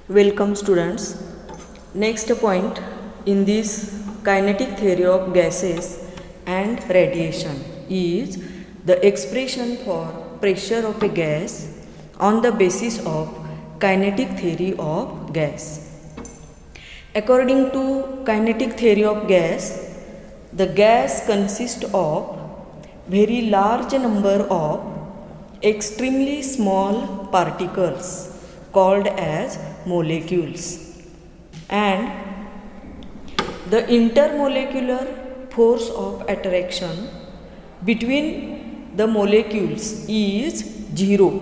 Welcome students. Next point in this kinetic theory of gases and radiation is the expression for pressure of a gas on the basis of kinetic theory of gas. According to kinetic theory of gas, the gas consists of very large number of extremely small particles called as molecules, and the intermolecular force of attraction between the molecules is zero.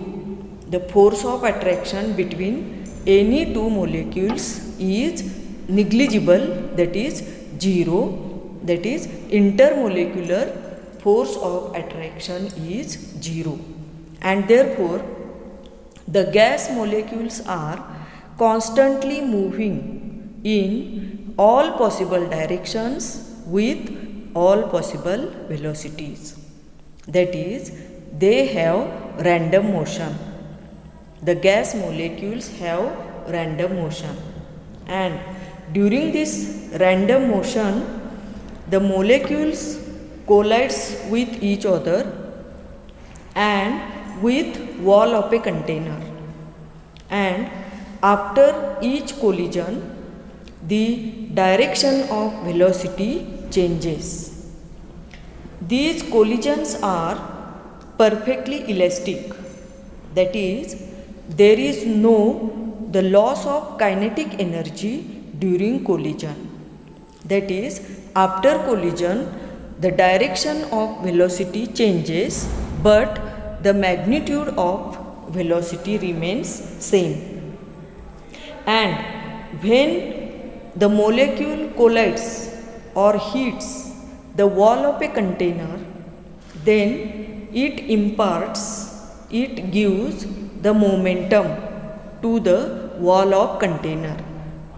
The force of attraction between any two molecules is negligible, that is zero. That is, intermolecular force of attraction is zero, and therefore the gas molecules are constantly moving in all possible directions with all possible velocities. That is, they have random motion. The gas molecules have random motion, and during this random motion, the molecules collides with each other and with wall of a container, and after each collision the direction of velocity changes. These collisions are perfectly elastic, that is, there is no the loss of kinetic energy during collision. That is, after collision the direction of velocity changes, but the magnitude of velocity remains same. And when the molecule collides or hits the wall of a container, then it gives the momentum to the wall of container.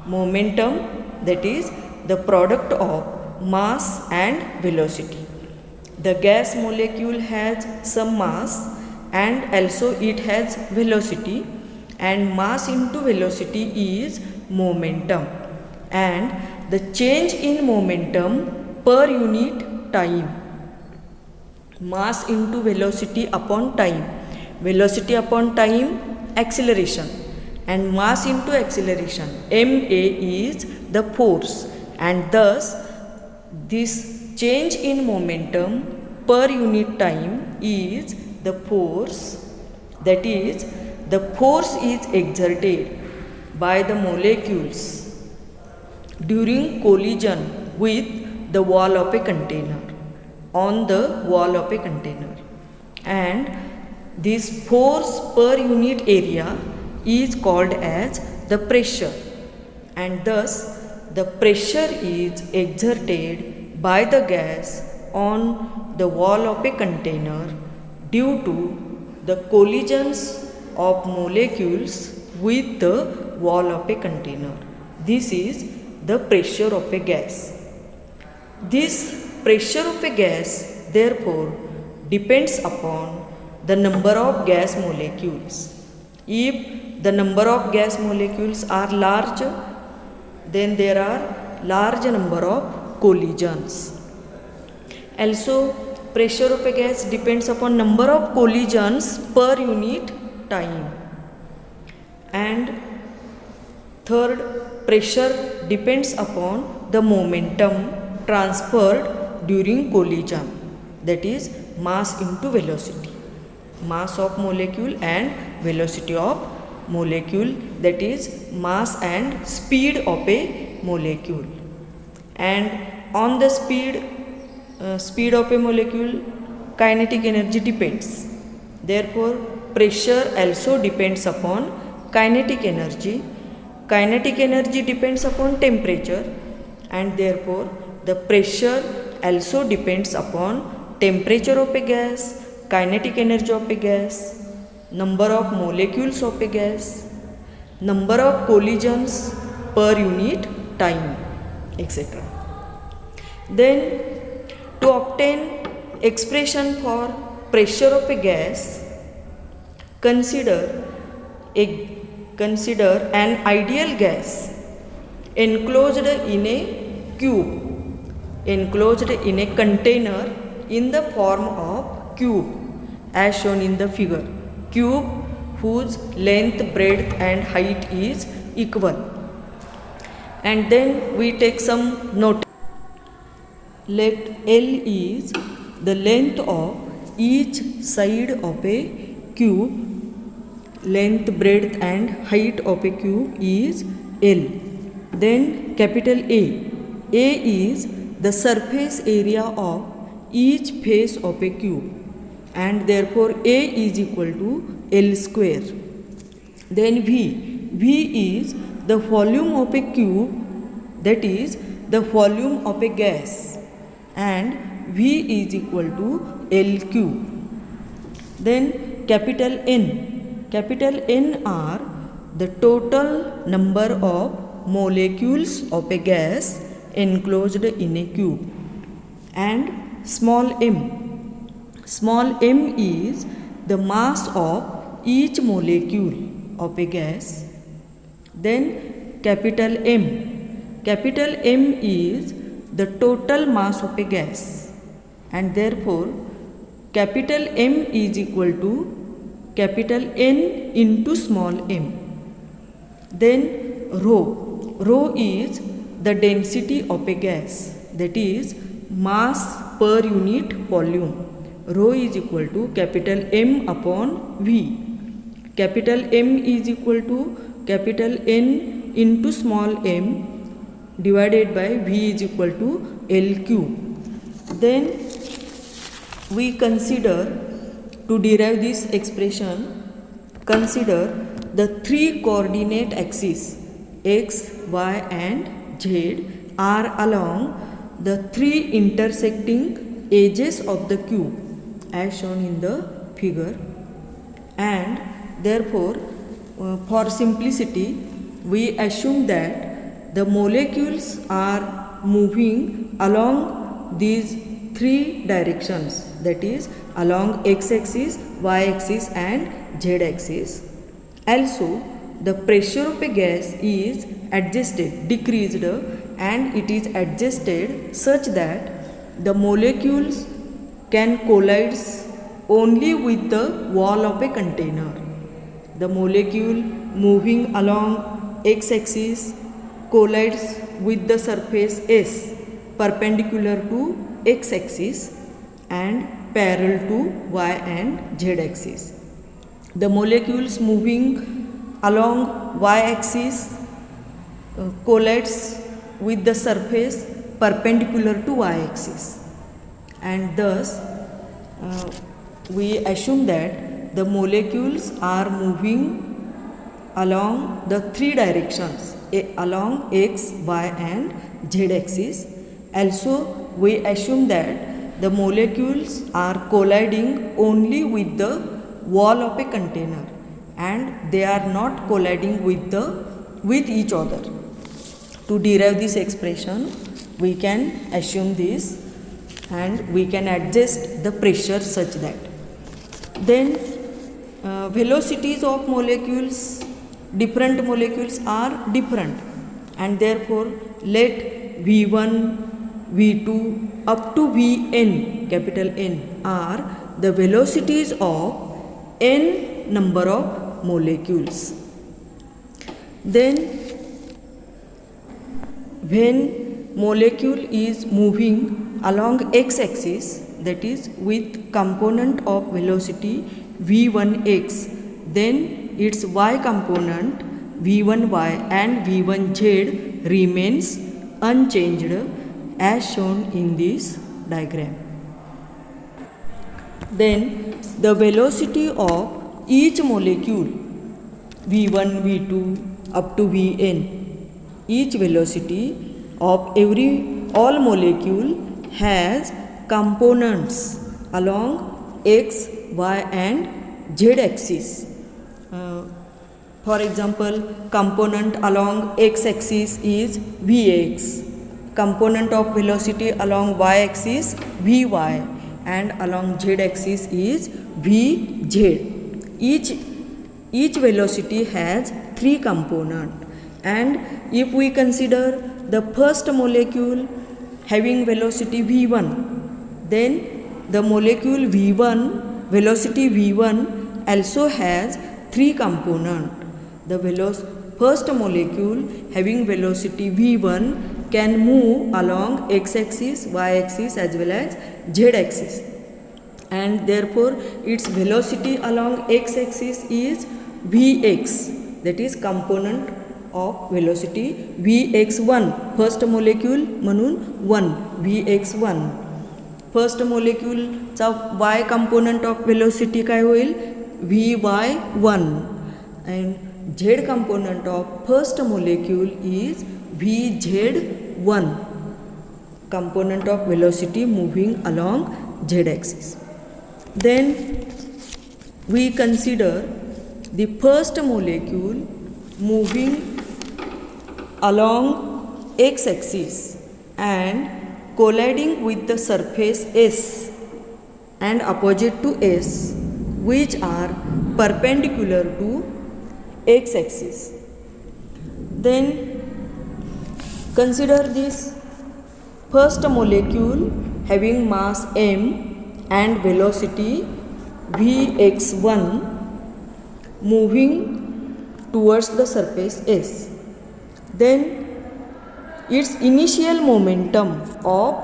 Momentum, that is the product of mass and velocity. The gas molecule has some mass and also it has velocity, and mass into velocity is momentum, and the change in momentum per unit time, mass into velocity upon time, velocity upon time acceleration, and mass into acceleration, ma is the force, and thus this change in momentum per unit time is the force. That is, the force is exerted by the molecules during collision with the wall of a container, on the wall of a container, and this force per unit area is called as the pressure, and thus the pressure is exerted by the gas on the wall of a container due to the collisions of molecules with the wall of a container. This is the pressure of a gas. This pressure of a gas therefore depends upon the number of gas molecules. If the number of gas molecules are large, then there are large number of collisions. Also, pressure of a gas depends upon number of collisions per unit time. And third, pressure depends upon the momentum transferred during collision, that is mass into velocity, mass of molecule and velocity of molecule, that is mass and speed of a molecule. And on the speed of a molecule, kinetic energy depends. Therefore, pressure also depends upon kinetic energy. Kinetic energy depends upon temperature, and therefore the pressure also depends upon temperature of a gas, kinetic energy of a gas, number of molecules of a gas, number of collisions per unit time, etc. Then, to obtain expression for pressure of a gas, consider a consider an ideal gas enclosed in a cube, enclosed in a container in the form of cube as shown in the figure. Cube whose length, breadth and height is equal. And then we take some note. Let L is the length of each side of a cube. Length, breadth and height of a cube is L. Then capital A. A is the surface area of each face of a cube, and therefore A is equal to L square. Then V. V is the volume of a cube, that is the volume of a gas, and V is equal to L cube. Then capital N. Capital N are the total number of molecules of a gas enclosed in a cube. And small m. Small m is the mass of each molecule of a gas. Then capital M. Capital M is the total mass of a gas, and therefore capital M is equal to capital N into small m. Then rho. Rho is the density of a gas, that is mass per unit volume. Rho is equal to capital M upon V. Capital M is equal to capital N into small m divided by V is equal to L cube. Then we consider, to derive this expression, consider the three coordinate axes x, y and z are along the three intersecting edges of the cube as shown in the figure, and therefore for simplicity we assume that the molecules are moving along these three directions, that is along x-axis, y-axis and z-axis. Also, the pressure of a gas is adjusted, decreased, and it is adjusted such that the molecules can collide only with the wall of a container. The molecule moving along x-axis collides with the surface S perpendicular to x-axis and parallel to y and z-axis. The molecules moving along y-axis collides with the surface perpendicular to y-axis, and thus we assume that the molecules are moving along the three directions, along x, y and z-axis. Also, we assume that the molecules are colliding only with the wall of a container, and they are not colliding with each other. To derive this expression, we can assume this, and we can adjust the pressure such that. Then velocities of molecules, different molecules are different, and therefore let V1, V2 up to Vn, capital N, are the velocities of n number of molecules. Then when molecule is moving along x-axis, that is with component of velocity v1x, then its y component v1y and v1z remains unchanged as shown in this diagram. Then the velocity of each molecule v1, v2 up to vn, each velocity of all molecule has components along x, y and z axis. For example, component along x axis is vx, component of velocity along y axis vy, and along z axis is vz. Each velocity has three components. And if we consider the first molecule having velocity v1, then the molecule v1, velocity v1 also has three components. The first molecule having velocity v1 can move along x-axis, y-axis as well as z-axis, and therefore its velocity along x-axis is vx, that is component of velocity vx1. first molecule म्हणून 1 vx1. First मोलेक्यूलचा y component of velocity काय होईल vy1, and z component of first molecule is vz1, component of velocity moving along z axis. Then we consider the first molecule moving along x axis and colliding with the surface S and opposite to S, which are perpendicular to x axis. Then consider this first molecule having mass m and velocity vx1 moving towards the surface S. Then its initial momentum of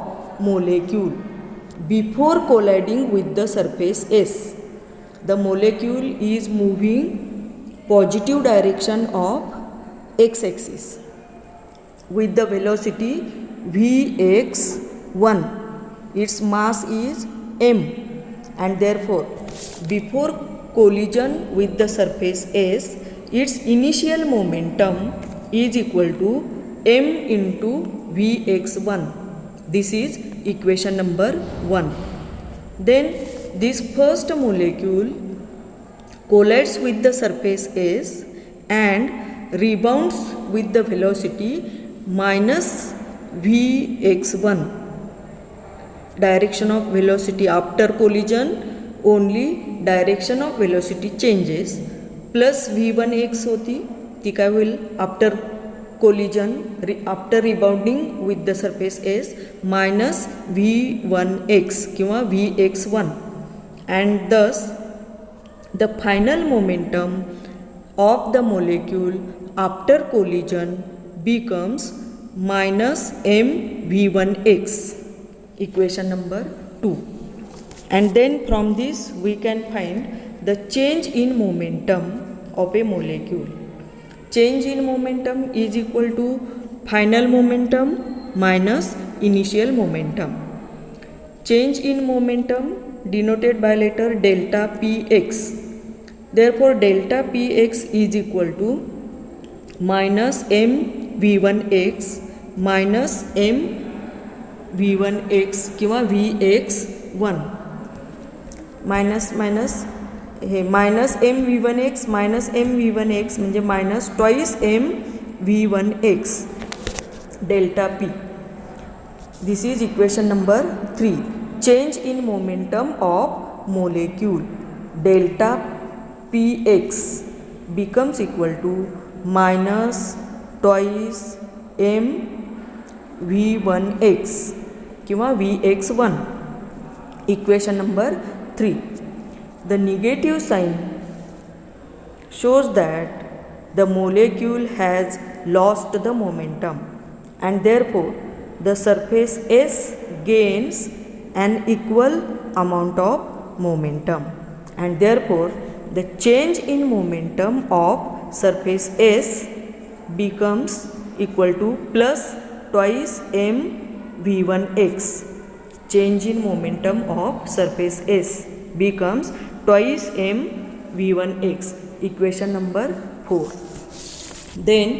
molecule before colliding with the surface S, the molecule is moving positive direction of x-axis with the velocity vx1. Its mass is m, and therefore before collision with the surface S, its initial momentum is equal to m into vx1. This is equation number 1. Then this first molecule collides with the surface S and rebounds with the velocity minus vx1. Direction of velocity after collision, only direction of velocity changes. Plus v1x होती ती काय होईल after collision, after rebounding with the surface S, minus v1x किंवा vx1, and thus the final momentum of the molecule after collision becomes minus m v1x, equation number 2. And then from this we can find the change in momentum of a molecule. Change in momentum is equal to final momentum minus initial momentum. Change in momentum denoted by letter delta px. Therefore delta px is equal to minus m v1x minus m v1x किंवा vx1. Minus हे minus M v1x minus M v1x म्हणजे minus twice M v1x delta p. This is equation number 3. Change in momentum of molecule delta px becomes equal to minus twice m v1x किंवा vx1, equation number 3. The negative sign shows that the molecule has lost the momentum, and therefore the surface S gains an equal amount of momentum, and therefore the change in momentum of surface S becomes equal to plus twice m v1x. Change in momentum of surface S becomes twice m v1x, equation number 4. Then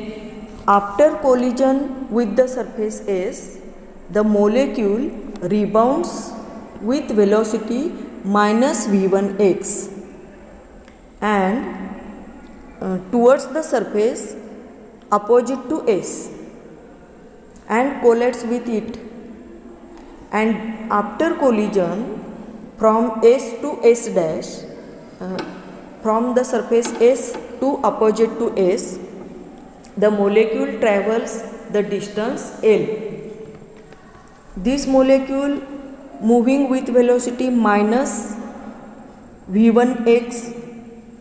after collision with the surface S, the molecule rebounds with velocity minus v1x and towards the surface opposite to S and collides with it, and after collision from S to S dash, from the surface S to opposite to S, the molecule travels the distance L. This molecule moving with velocity minus v1x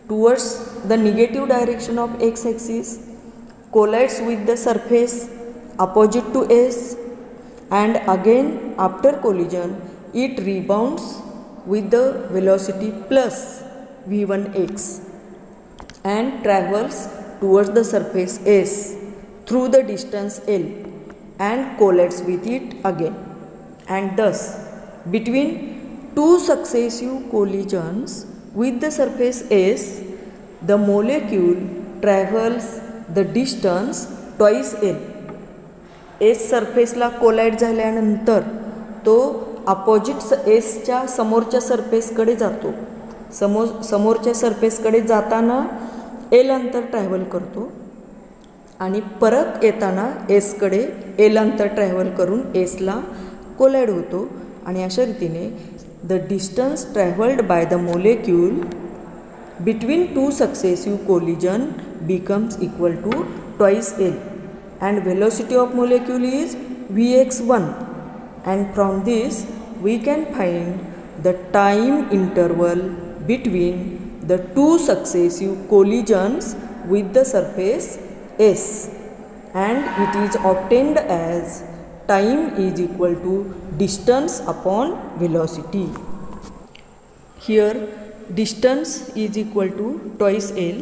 towards the negative direction of x-axis collides with the surface opposite to S, and again after collision it rebounds with the velocity plus v1x and travels towards the surface S through the distance L and collides with it again. And thus between two successive collisions with the surface S, the molecule travels the distance twice L. S सरफेसला collide झाल्यानंतर तो opposite एसच्या समोरच्या सरफेसकडे जातो. समोरच्या सरफेसकडे जाताना L अंतर travel करतो आणि परत येताना एसकडे एल अंतर ट्रॅव्हल करून एसला कोलाइड होतो. आणि अशा रीतीने the distance travelled by the molecule between two successive collision becomes equal to twice L, and velocity of molecule is Vx1, and from this we can find the time interval between the two successive collisions with the surface S, and it is obtained as time is equal to distance upon velocity. Here distance is equal to twice L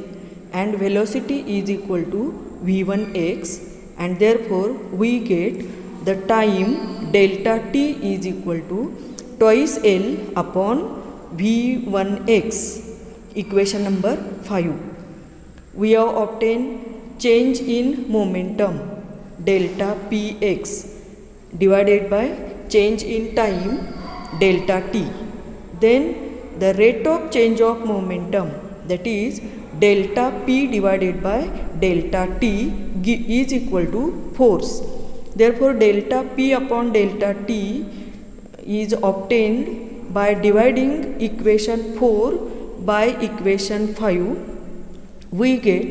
and velocity is equal to v1x, and therefore we get the time delta t is equal to twice L upon v1x. Equation number 5. We have obtained change in momentum delta px divided by change in time delta t. Then the rate of change of momentum, that is delta p divided by delta t, is equal to force. Therefore delta p upon delta t is obtained by dividing equation 4 by equation 5. We get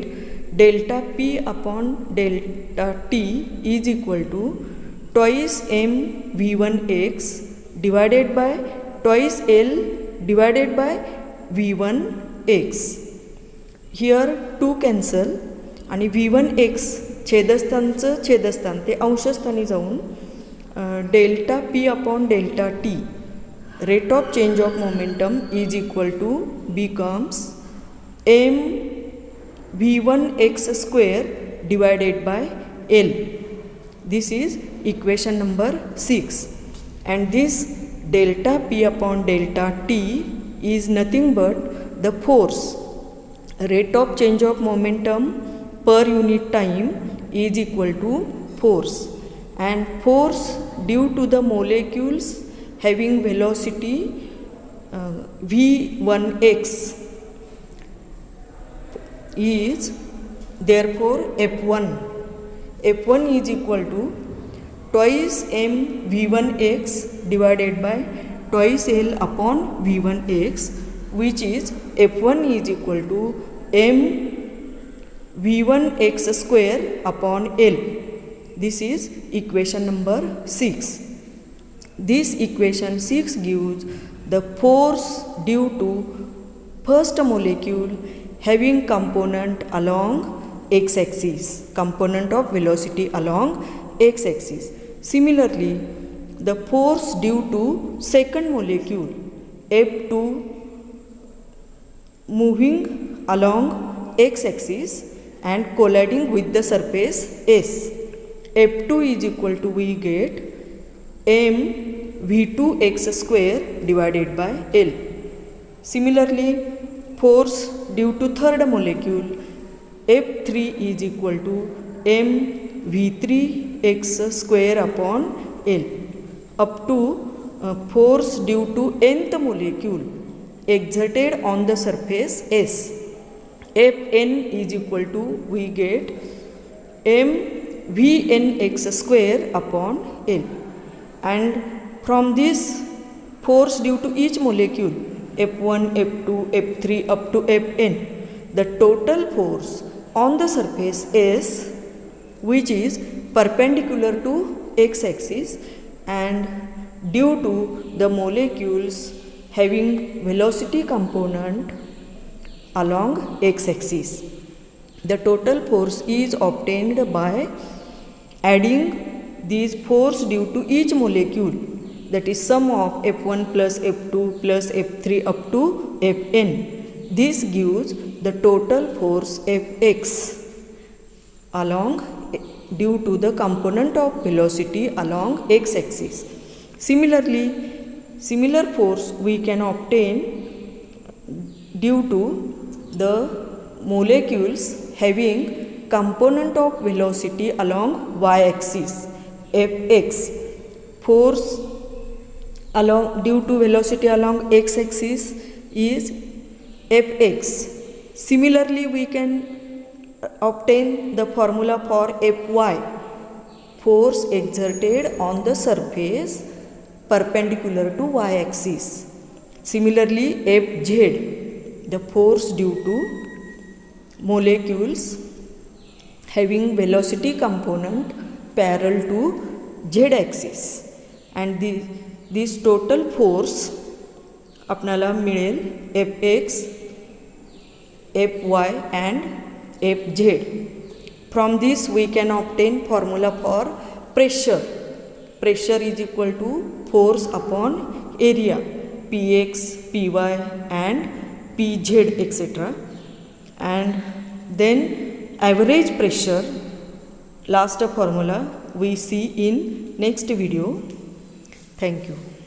delta p upon delta t is equal to twice m v1x divided by twice L divided by v1x. Here 2 cancel आणि v1x छेदस्थानचं छेदस्थान ते अंशस्थानी जाऊन delta p upon delta t rate of change of momentum is equal to becomes m v1x square divided by L. This is equation number 6, and this delta p upon delta t is nothing but the force. Rate of change of momentum per unit time is equal to force, and force due to the molecules having velocity v1x is therefore F1. F1 is equal to twice m v1x divided by twice L upon v1x, which is F1 is equal to m v1x square upon L. This is equation number 6. This equation 6 gives the force due to first molecule having component along x-axis, component of velocity along x-axis. Similarly, the force due to second molecule F2 moving along x-axis and colliding with the surface S. F2 is equal to, we get m v2x square divided by L. Similarly, force due to third molecule F3 is equal to m v3x square upon L, up to force due to nth molecule exerted on the surface S. Fn is equal to, we get m vnx square upon L, and from this force due to each molecule F1, F2, F3 up to Fn, the total force on the surface is, which is perpendicular to x-axis and due to the molecules having velocity component along x-axis. The total force is obtained by adding these force due to each molecule, that is sum of F1 plus F2 plus F3 up to Fn. This gives the total force Fx along due to the component of velocity along x-axis. Similarly, similar force we can obtain due to the molecules having component of velocity along y-axis. Fx, force along due to velocity along x-axis is Fx. Similarly, we can obtain the formula for Fy, force exerted on the surface perpendicular to y-axis. Similarly, Fz, the force due to molecules having velocity component parallel to z-axis. And this total force आपणाला मिळेल Fx, Fy and Fz. From this we can obtain formula for pressure. Pressure is equal to force upon area, Px, Py and Pz, etc. And then average pressure, last formula we see in next video. Thank you.